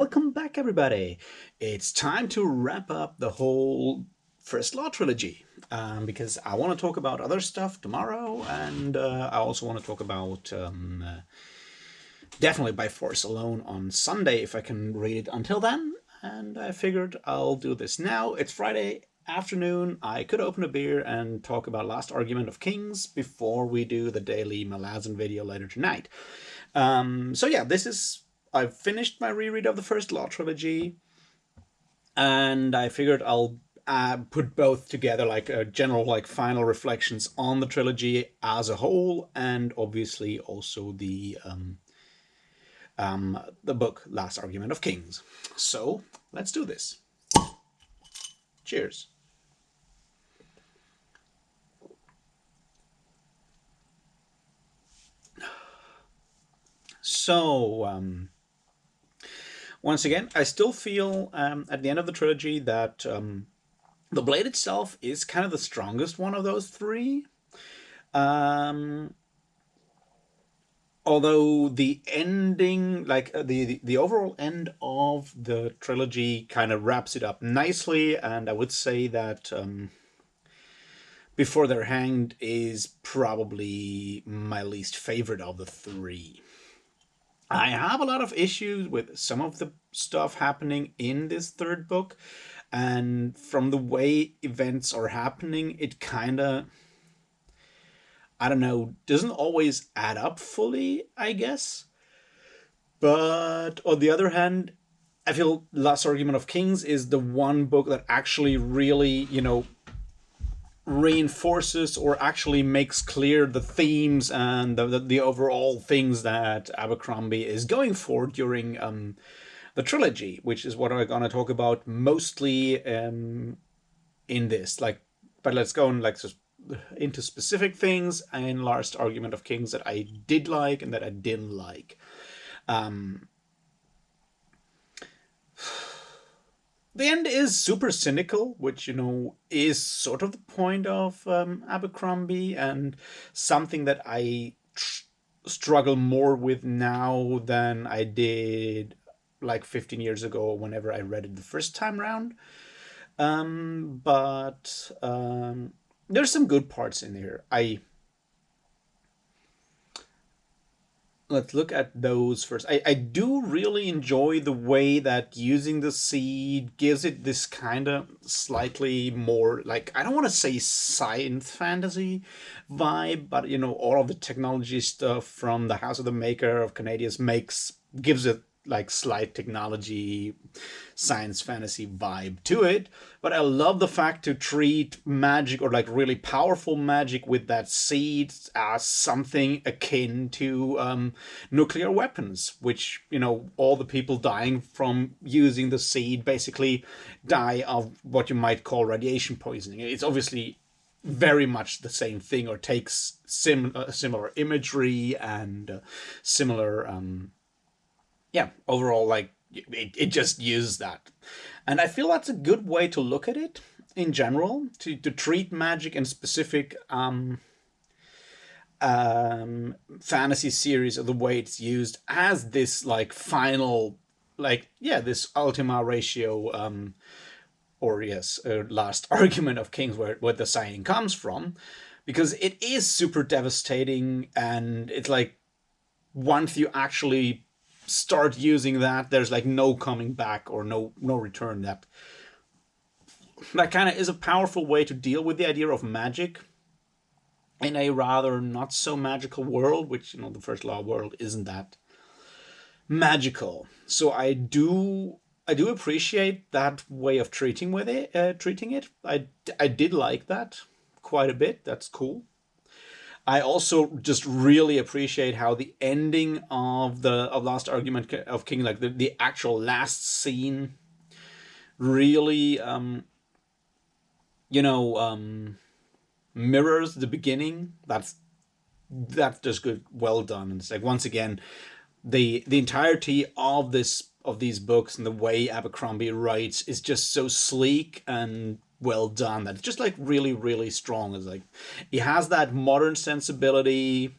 Welcome back, everybody. It's time to wrap up the whole First Law trilogy because I want to talk about other stuff tomorrow, and I also want to talk about definitely By Force Alone on Sunday if I can read it until then. And I figured I'll do this now. It's Friday afternoon. I could open a beer and talk about Last Argument of Kings before we do the daily Malazan video later tonight. So yeah, I've finished my reread of the First Law trilogy, and I figured I'll put both together, like a general, like final reflections on the trilogy as a whole, and obviously also the book Last Argument of Kings. So let's do this. Cheers. So once again, I still feel at the end of the trilogy that the blade itself is kind of the strongest one of those three. Um, Although the ending, like the overall end of the trilogy, kind of wraps it up nicely, and I would say that Before They're Hanged is probably my least favorite of the three. I have a lot of issues with some of the stuff happening in this third book, and from the way events are happening, it kind of, I don't know, doesn't always add up fully, I guess. But on the other hand, I feel Last Argument of Kings is the one book that actually really, reinforces or actually makes clear the themes and the overall things that Abercrombie is going for during the trilogy, which is what I'm going to talk about mostly in this. But let's go and into specific things in Last Argument of Kings that I did like and that I didn't like. Um, the end is super cynical, which is sort of the point of Abercrombie, and something that I struggle more with now than I did like 15 years ago whenever I read it the first time round. But there's some good parts in here. Let's look at those first. I do really enjoy the way that using the seed gives it this kind of slightly more, like, I don't want to say science fantasy vibe, but all of the technology stuff from the House of the Maker of Canadius gives it like slight technology science fantasy vibe to it. But I love the fact to treat magic, or like really powerful magic with that seed, as something akin to nuclear weapons, which all the people dying from using the seed basically die of what you might call radiation poisoning. It's obviously very much the same thing, or takes similar imagery and similar overall, like, it just uses that. And I feel that's a good way to look at it in general, to treat magic in specific fantasy series, or the way it's used as this like final, this ultima ratio, or yes, Last Argument of Kings, where the saying comes from, because it is super devastating, and it's like once you actually start using that, there's like no coming back, or no return. That kind of is a powerful way to deal with the idea of magic in a rather not so magical world, which the First Law world isn't that magical. So I do appreciate that way of treating it. I did like that quite a bit. That's cool. I also just really appreciate how the ending of Last Argument of King, like the actual last scene, really you know mirrors the beginning. That's just good, well done. And it's like, once again, the entirety of these books and the way Abercrombie writes is just so sleek and well done that it's just like really, really strong. It's like he has that modern sensibility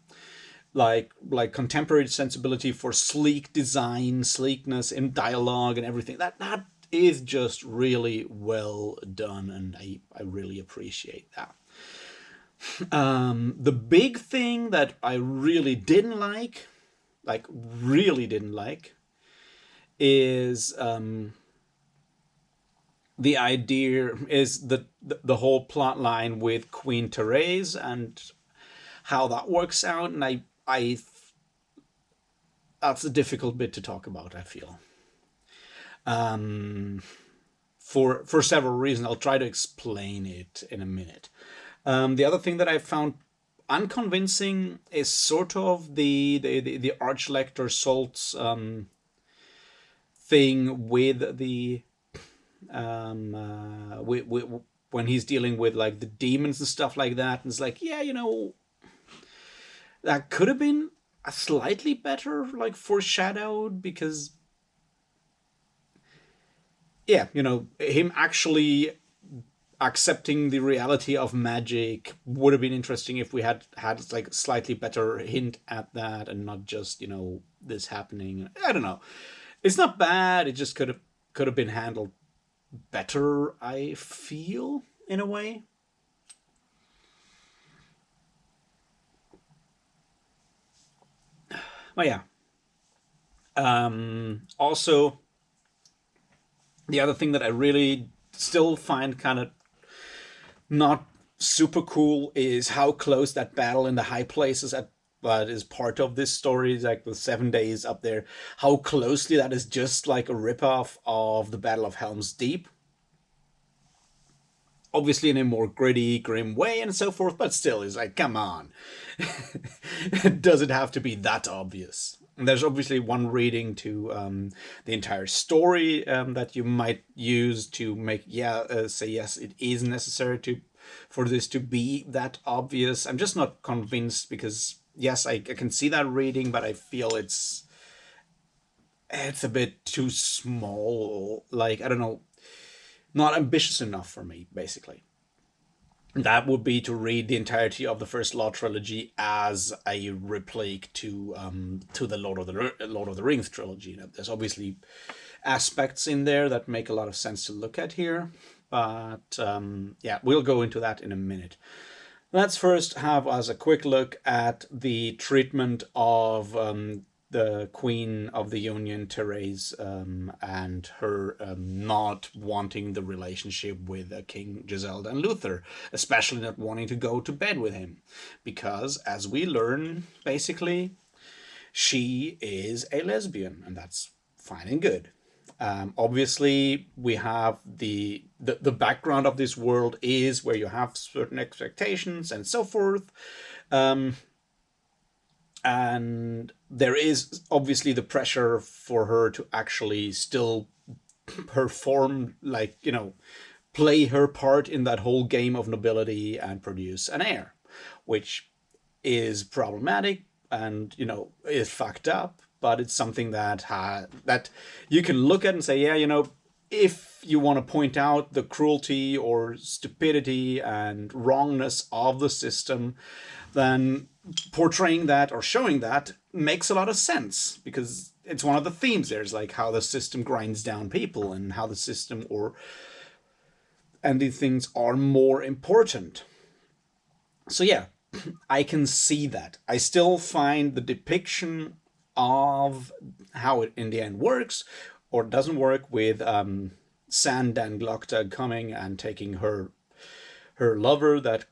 like contemporary sensibility for sleek design, sleekness in dialogue and everything. That is just really well done, and I really appreciate that. The big thing that I really didn't like really didn't like, is the idea is the whole plot line with Queen Therese and how that works out, and I that's a difficult bit to talk about. I feel for several reasons. I'll try to explain it in a minute. The other thing that I found unconvincing is sort of the Archlector Salt's thing with the when he's dealing with like the demons and stuff like that. And it's like, yeah, that could have been a slightly better like foreshadowed, because yeah, him actually accepting the reality of magic would have been interesting if we had like slightly better hint at that, and not just this happening. I don't know. It's not bad. It just could have been handled better, I feel, in a way. But yeah. Also, the other thing that I really still find kind of not super cool is how close that battle in the high places at that is part of this story, like the 7 days up there, how closely that is just like a ripoff of the Battle of Helm's Deep. Obviously in a more gritty, grim way and so forth, but still, is like, come on. Does it have to be that obvious? And there's obviously one reading to the entire story that you might use to make, say yes, it is necessary for this to be that obvious. I'm just not convinced, because yes, I can see that reading, but I feel it's a bit too small. Like, I don't know, not ambitious enough for me, basically. That would be to read the entirety of the first Law trilogy as a replake to the Lord of the Rings trilogy. There's obviously aspects in there that make a lot of sense to look at here, but yeah, we'll go into that in a minute. Let's first have as a quick look at the treatment of the Queen of the Union, Therese, and her not wanting the relationship with King Giselle and Luther, especially not wanting to go to bed with him. Because, as we learn, basically, she is a lesbian, and that's fine and good. Obviously, we have the background of this world is where you have certain expectations and so forth. And there is obviously the pressure for her to actually still perform, like, play her part in that whole game of nobility and produce an heir, which is problematic and is fucked up, but it's something that you can look at and say, yeah, if you want to point out the cruelty or stupidity and wrongness of the system, then portraying that or showing that makes a lot of sense, because it's one of the themes. There's like how the system grinds down people, and how the system and these things are more important. So yeah, I can see that. I still find the depiction of how it in the end works or doesn't work, with Sand and Glokta coming and taking her lover, that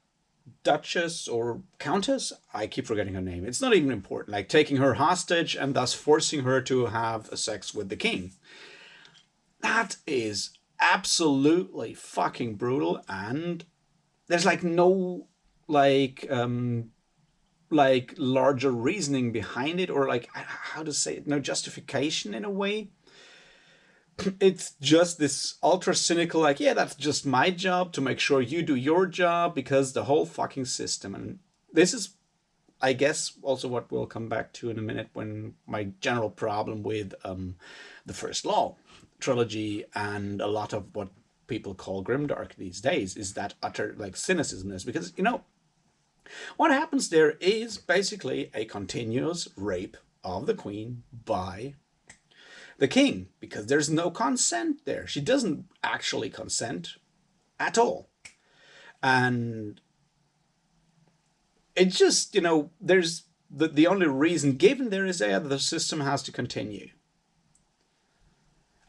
Duchess or Countess, I keep forgetting her name. It's not even important. Like, taking her hostage and thus forcing her to have sex with the king. That is absolutely fucking brutal, and there's like no like larger reasoning behind it, or like, how to say it, no justification in a way. It's just this ultra cynical, like, yeah, that's just my job to make sure you do your job, because the whole fucking system. And this is, I guess, also what we'll come back to in a minute, when my general problem with the First Law trilogy and a lot of what people call grimdark these days is that utter like cynicism. Is because What happens there is basically a continuous rape of the queen by the king, because there's no consent there. She doesn't actually consent at all. And it's just, there's the only reason given there is that the system has to continue.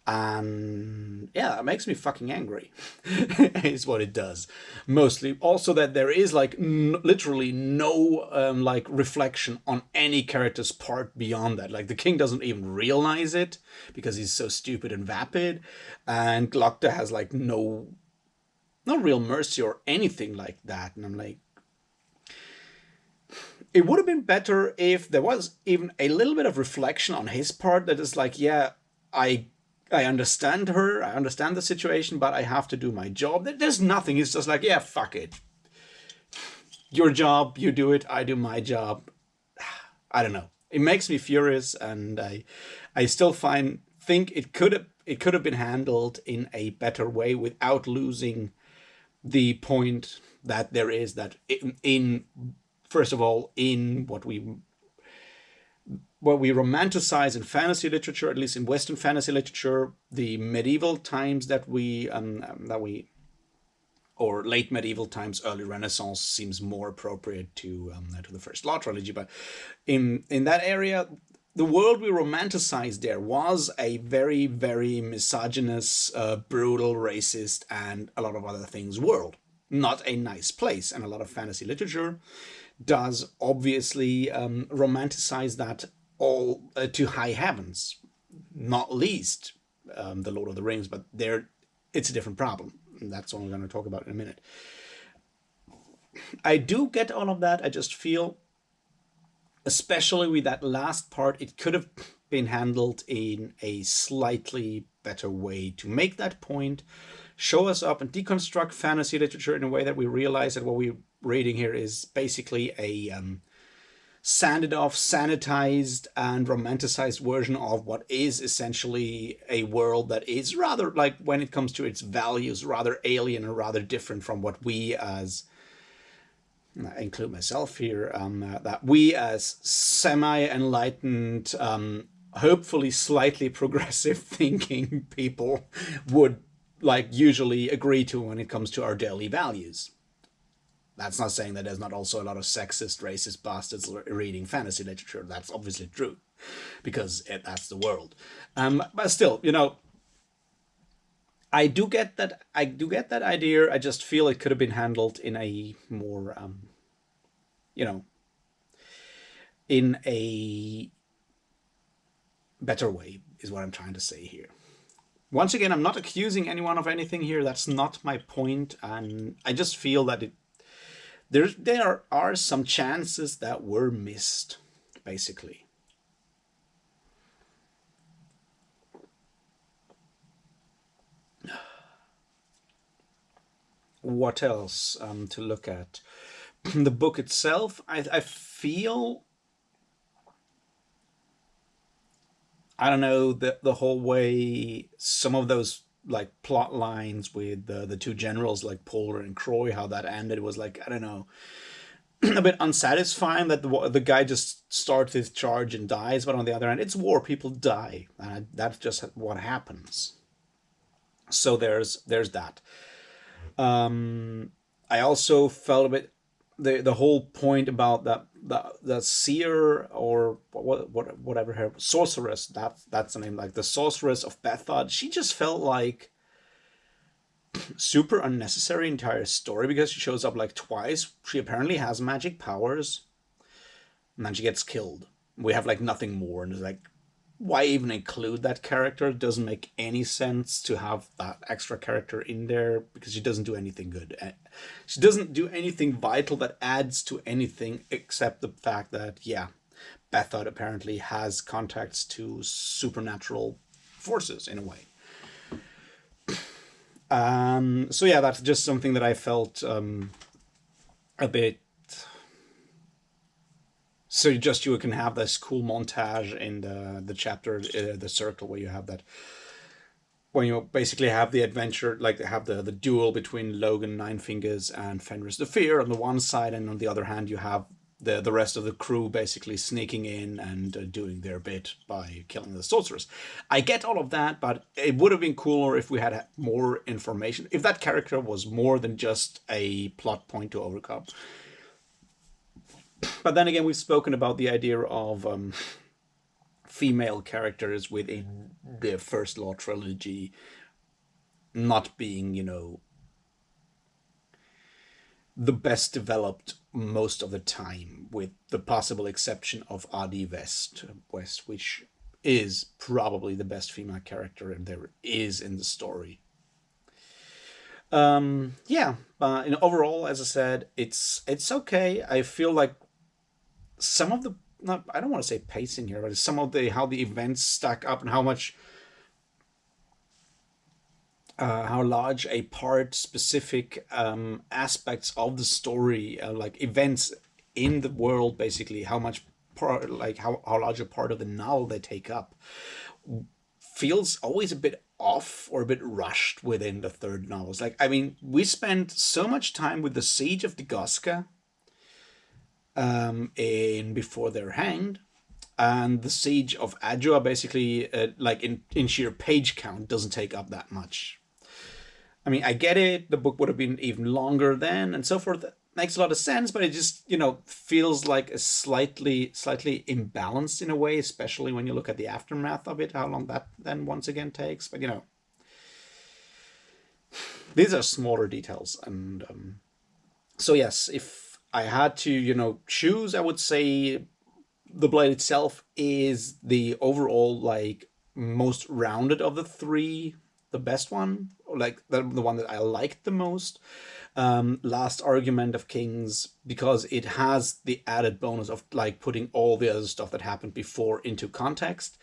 And yeah, it makes me fucking angry. Is what it does. Mostly also that there is like literally no like reflection on any character's part beyond that. Like the king doesn't even realize it because he's so stupid and vapid, and Glocta has like no real mercy or anything like that. And I'm like, it would have been better if there was even a little bit of reflection on his part, that is like, yeah, I understand her, I understand the situation, but I have to do my job. There's nothing. It's just like, yeah, fuck it. Your job, you do it, I do my job. I don't know. It makes me furious, and I still think it could have been handled in a better way without losing the point that there is, that in first of all, in what we romanticize in fantasy literature, at least in Western fantasy literature, the medieval times that we or late medieval times, early Renaissance seems more appropriate to the First Law trilogy. But in that area, the world we romanticized there was a very, very misogynist, brutal, racist, and a lot of other things world. Not a nice place, and a lot of fantasy literature does obviously romanticize that all to high heavens, not least the Lord of the Rings, but it's a different problem. And that's what I'm going to talk about in a minute. I do get all of that. I just feel, especially with that last part, it could have been handled in a slightly better way to make that point, show us up and deconstruct fantasy literature in a way that we realize that what we're reading here is basically a sanded off, sanitized, and romanticized version of what is essentially a world that is rather, like, when it comes to its values, rather alien and rather different from what we as, I include myself here, that we as semi-enlightened, hopefully slightly progressive thinking people would like usually agree to when it comes to our daily values. That's not saying that there's not also a lot of sexist, racist bastards reading fantasy literature. That's obviously true, because that's the world. But still, I do get that. I do get that idea. I just feel it could have been handled in a more, in a better way, is what I'm trying to say here. Once again, I'm not accusing anyone of anything here. That's not my point, and I just feel that there are some chances that were missed, basically. What else to look at? The book itself, I feel, I don't know, the whole way some of those like plot lines with the two generals like Polar and Croy, how that ended was like, I don't know, a bit unsatisfying, that the guy just starts his charge and dies, but on the other hand, it's war, people die, and that's just what happens. So there's that. I also felt a bit the whole point about the seer, or whatever her sorceress, that's the name, like the sorceress of Bethod. She just felt like super unnecessary entire story, because she shows up like twice. She apparently has magic powers, and then she gets killed. We have like nothing more, and it's like, why even include that character? It doesn't make any sense to have that extra character in there, because she doesn't do anything good. She doesn't do anything vital that adds to anything, except the fact that, yeah, Bethod apparently has contacts to supernatural forces in a way. So yeah, that's just something that I felt a bit. So just you can have this cool montage in the chapter, the circle, where you have that when you basically have the adventure, like they have the duel between Logan Nine Fingers and Fenris the Fear on the one side, and on the other hand, you have the rest of the crew basically sneaking in and doing their bit by killing the sorceress. I get all of that, but it would have been cooler if we had more information. If that character was more than just a plot point to overcome. But then again, we've spoken about the idea of female characters within the First Law trilogy not being, the best developed most of the time, with the possible exception of Adi West, which is probably the best female character there is in the story. Yeah, but overall, as I said, it's okay. I feel like some of the, not, I don't want to say pacing here, but some of the how the events stack up and how much how large a part specific aspects of the story, like events in the world, basically how much part, like how large a part of the novel they take up, feels always a bit off or a bit rushed within the third novels. Like, I mean, we spent so much time with the siege of Dagoska in Before They're Hanged, and the siege of Adua basically, like in sheer page count, doesn't take up that much. I mean, I get it. The book would have been even longer then, and so forth. That makes a lot of sense, but it just, feels like a slightly imbalanced in a way, especially when you look at the aftermath of it, how long that then once again takes. But these are smaller details, and so yes, if I had to, choose, I would say the blade itself is the overall, like, most rounded of the three, the best one, or like the one that I liked the most. Last Argument of Kings, because it has the added bonus of like putting all the other stuff that happened before into context,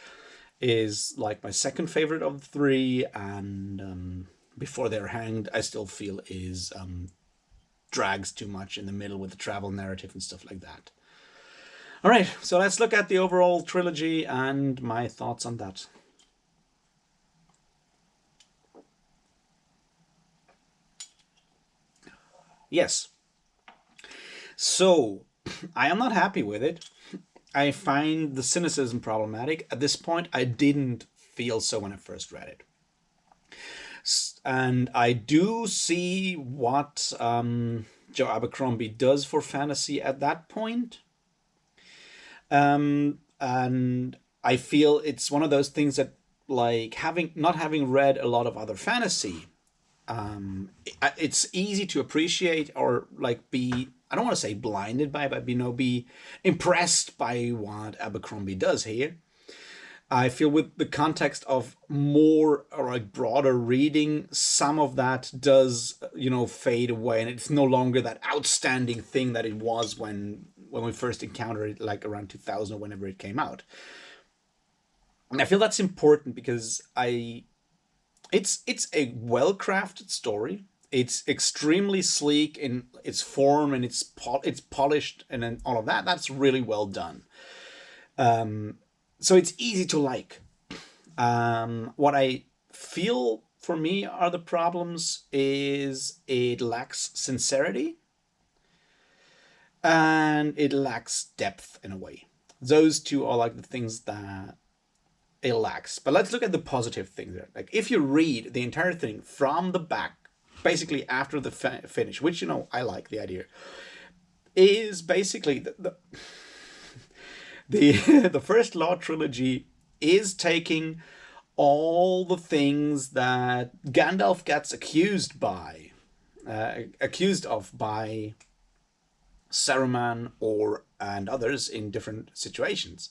is like my second favorite of the three. And Before They're Hanged, I still feel is drags too much in the middle with the travel narrative and stuff like that. All right, so let's look at the overall trilogy and my thoughts on that. Yes. So, I am not happy with it. I find the cynicism problematic. At this point, I didn't feel so when I first read it. And I do see what Joe Abercrombie does for fantasy at that point. And I feel it's one of those things that, like, not having read a lot of other fantasy, it's easy to appreciate or like be, I don't want to say blinded by, but be impressed by what Abercrombie does here. I feel with the context of more or like broader reading, some of that does, fade away, and it's no longer that outstanding thing that it was when we first encountered it, like around 2000 or whenever it came out. And I feel that's important because it's a well-crafted story. It's extremely sleek in its form, and it's polished, and then all of that. That's really well done. So it's easy to like. What I feel for me are the problems is it lacks sincerity and it lacks depth in a way. Those two are like the things that it lacks. But let's look at the positive things there. Like, if you read the entire thing from the back, basically after the finish, which, I like the idea, is basically the First Law trilogy is taking all the things that Gandalf gets accused of by Saruman and others in different situations,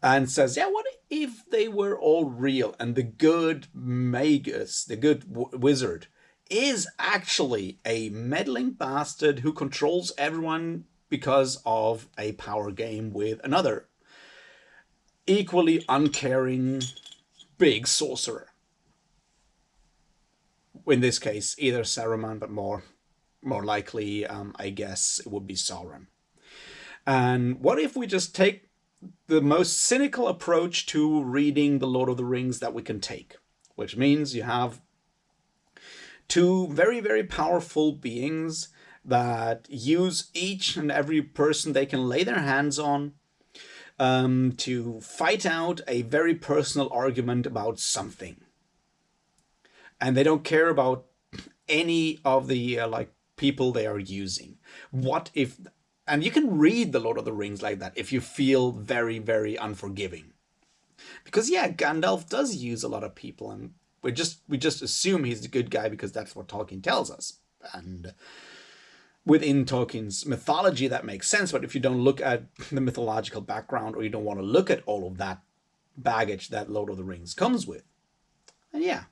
and says, yeah, what if they were all real and the good magus, the good wizard, is actually a meddling bastard who controls everyone because of a power game with another equally uncaring big sorcerer. In this case, either Saruman, but more likely, I guess it would be Sauron. And what if we just take the most cynical approach to reading The Lord of the Rings that we can take? which means you have two very, very powerful beings that use each and every person they can lay their hands on to fight out a very personal argument about something. And they don't care about any of the people they are using. What if, and you can read the Lord of the Rings like that if you feel very, very unforgiving. Because yeah, Gandalf does use a lot of people, and we just assume he's the good guy because that's what Tolkien tells us. And within Tolkien's mythology, that makes sense. But if you don't look at the mythological background, or you don't want to look at all of that baggage that Lord of the Rings comes with, then yeah,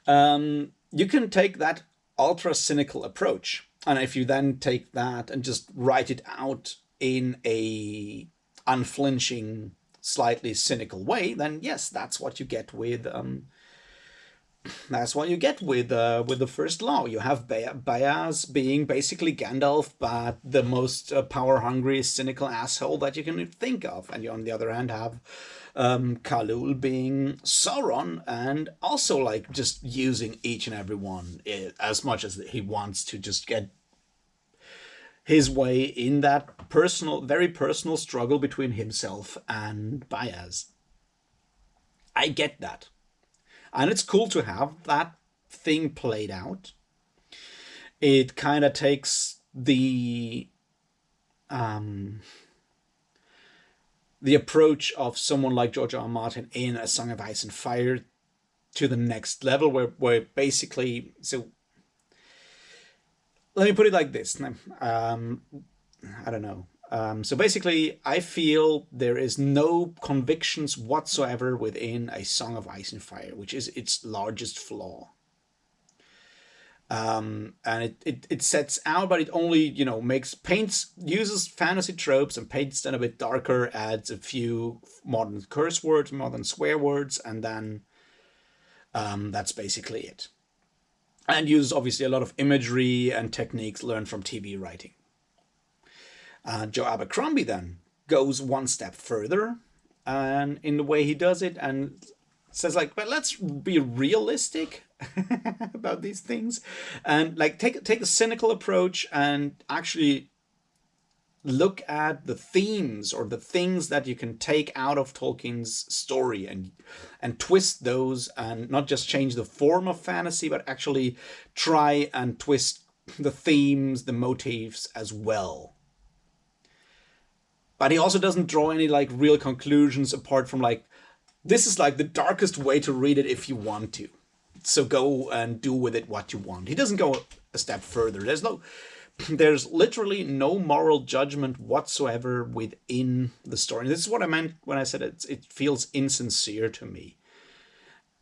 you can take that ultra cynical approach, and if you then take that and just write it out in a unflinching, slightly cynical way, then yes, that's what you get with the first law. You have Bayaz being basically Gandalf, but the most power-hungry, cynical asshole that you can think of. And you, on the other hand, have Khalul being Sauron, and also like just using each and every one as much as he wants to just get his way in that personal, very personal struggle between himself and Bayaz. I get that. And it's cool to have that thing played out. It kind of takes the approach of someone like George R. R. Martin in A Song of Ice and Fire to the next level, where basically, so let me put it like this. I don't know. So basically, I feel there is no convictions whatsoever within A Song of Ice and Fire, which is its largest flaw. And it sets out, but it only, uses fantasy tropes and paints them a bit darker, adds a few modern curse words, modern swear words, and then that's basically it. And uses obviously a lot of imagery and techniques learned from TV writing. Joe Abercrombie then goes one step further, and in the way he does it, and says like, but let's be realistic about these things, and like take a cynical approach and actually look at the themes or the things that you can take out of Tolkien's story and twist those, and not just change the form of fantasy, but actually try and twist the themes, the motifs as well. But he also doesn't draw any like real conclusions apart from like, this is like the darkest way to read it if you want to. So go and do with it what you want. He doesn't go a step further. There's literally no moral judgment whatsoever within the story. And this is what I meant when I said it feels insincere to me.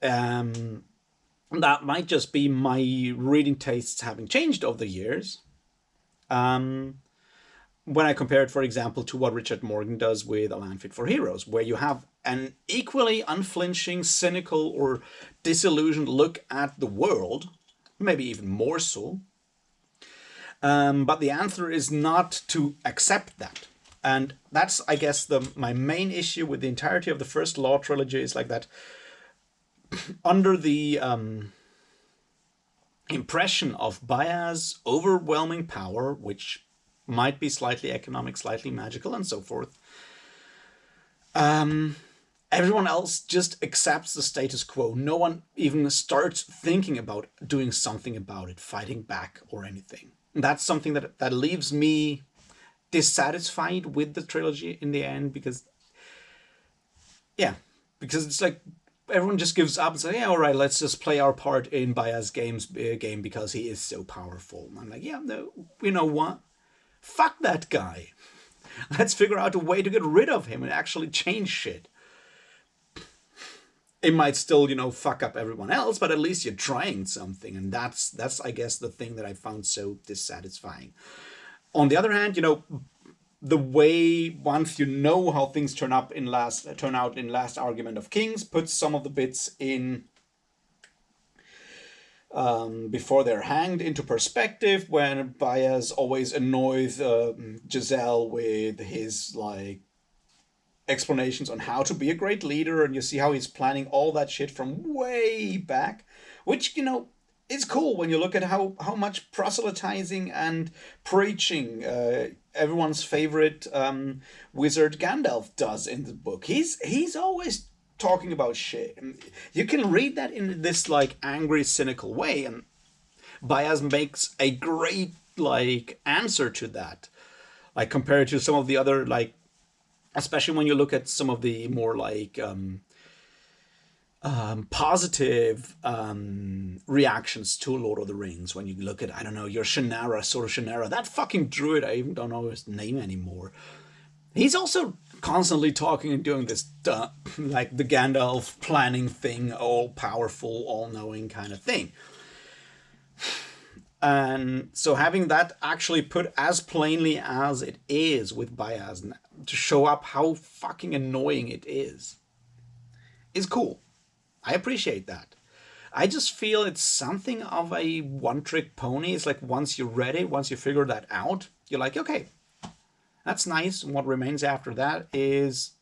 That might just be my reading tastes having changed over the years. When I compare it, for example, to what Richard Morgan does with A Land Fit for Heroes, where you have an equally unflinching, cynical, or disillusioned look at the world, maybe even more so. But the answer is not to accept that. And that's, I guess, my main issue with the entirety of the first Law trilogy is like that. Under the impression of Bayaz's overwhelming power, which might be slightly economic, slightly magical, and so forth, everyone else just accepts the status quo. No one even starts thinking about doing something about it, fighting back or anything. And that's something that leaves me dissatisfied with the trilogy in the end, because it's like everyone just gives up and says, yeah, all right, let's just play our part in Bayaz's game because he is so powerful. And I'm like, yeah, no, you know what? Fuck that guy. Let's figure out a way to get rid of him and actually change shit. It might still, fuck up everyone else, but at least you're trying something. And that's I guess, the thing that I found so dissatisfying. On the other hand, the way, once you know how things turn out in Last Argument of Kings, puts some of the bits in before they're hanged into perspective, when Bayaz always annoys Giselle with his explanations on how to be a great leader, and you see how he's planning all that shit from way back, which, is cool when you look at how much proselytizing and preaching everyone's favorite wizard Gandalf does in the book. He's always talking about shit. You can read that in this like angry, cynical way, and Baez makes a great like answer to that. Like compared to some of the other like, especially when you look at some of the more like positive reactions to Lord of the Rings. When you look at, I don't know, your Shannara, sort of Shannara, that fucking druid, I even don't know his name anymore. He's also constantly talking and doing this, like the Gandalf planning thing, all powerful, all knowing kind of thing. And so having that actually put as plainly as it is with Baez to show up how fucking annoying it is cool. I appreciate that. I just feel it's something of a one-trick pony. It's like once you read it, once you figure that out, you're like, okay, that's nice. And what remains after that is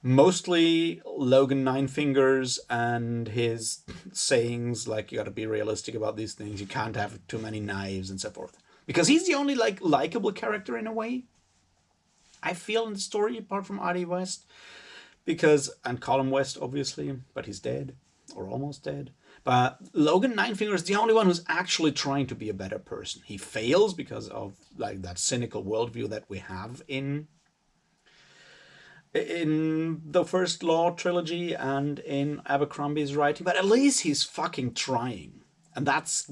mostly Logan Nine Fingers and his sayings like, you gotta be realistic about these things. You can't have too many knives and so forth. Because he's the only like likable character in a way, I feel, in the story, apart from Adi West. Because, and Colin West, obviously, but he's dead, or almost dead. But Logan Ninefinger is the only one who's actually trying to be a better person. He fails because of like that cynical worldview that we have in the First Law trilogy and in Abercrombie's writing. But at least he's fucking trying, and that's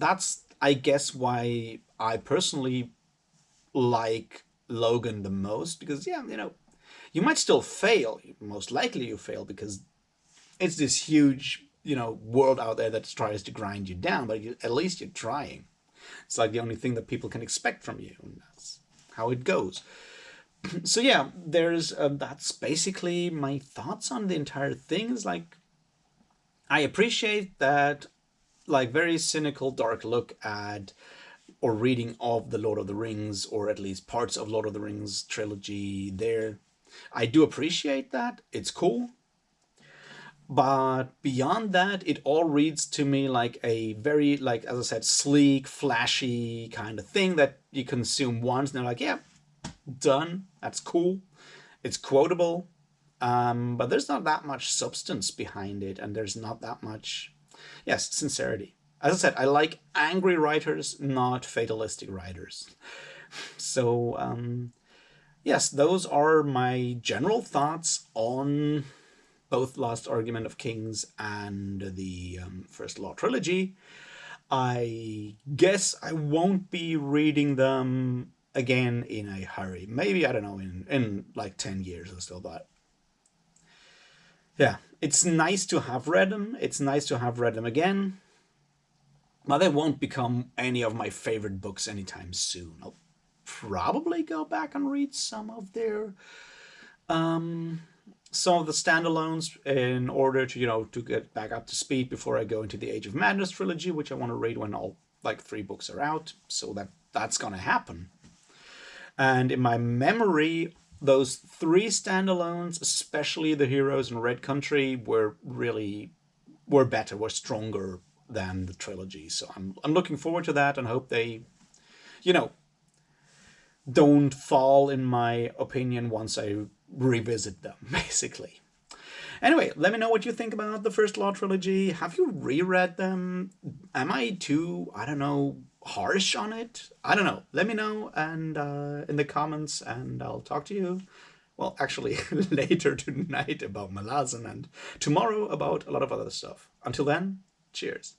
I guess why I personally like Logan the most. Because yeah, you might still fail. Most likely you fail because it's this huge, world out there that tries to grind you down, but at least you're trying. It's like the only thing that people can expect from you, and that's how it goes. So yeah, there's that's basically my thoughts on the entire thing. Is like, I appreciate that, like, very cynical, dark look at or reading of the Lord of the Rings, or at least parts of Lord of the Rings trilogy there. I do appreciate that. It's cool. But beyond that, it all reads to me like a very, like, as I said, sleek, flashy kind of thing that you consume once and they're like, yeah, done. That's cool. It's quotable. But there's not that much substance behind it, and there's not that much, yes, sincerity. As I said, I like angry writers, not fatalistic writers. So, yes, those are my general thoughts on both Last Argument of Kings and the First Law trilogy. I guess I won't be reading them again in a hurry. Maybe, I don't know, in like 10 years or so. But yeah, it's nice to have read them. It's nice to have read them again. But they won't become any of my favorite books anytime soon. I'll probably go back and read some of their some of the standalones in order to to get back up to speed before I go into the Age of Madness trilogy, which I want to read when all like 3 books are out. So that's gonna happen. And in my memory, those 3 standalones, especially the Heroes in Red Country, were better, were stronger than the trilogy. So I'm looking forward to that and hope they, don't fall in my opinion once I revisit them, basically. Anyway, let me know what you think about the First Law trilogy. Have you reread them? Am I too, I don't know, harsh on it? I don't know. Let me know and in the comments, and I'll talk to you, well, actually, later tonight about Malazan, and tomorrow about a lot of other stuff. Until then, cheers.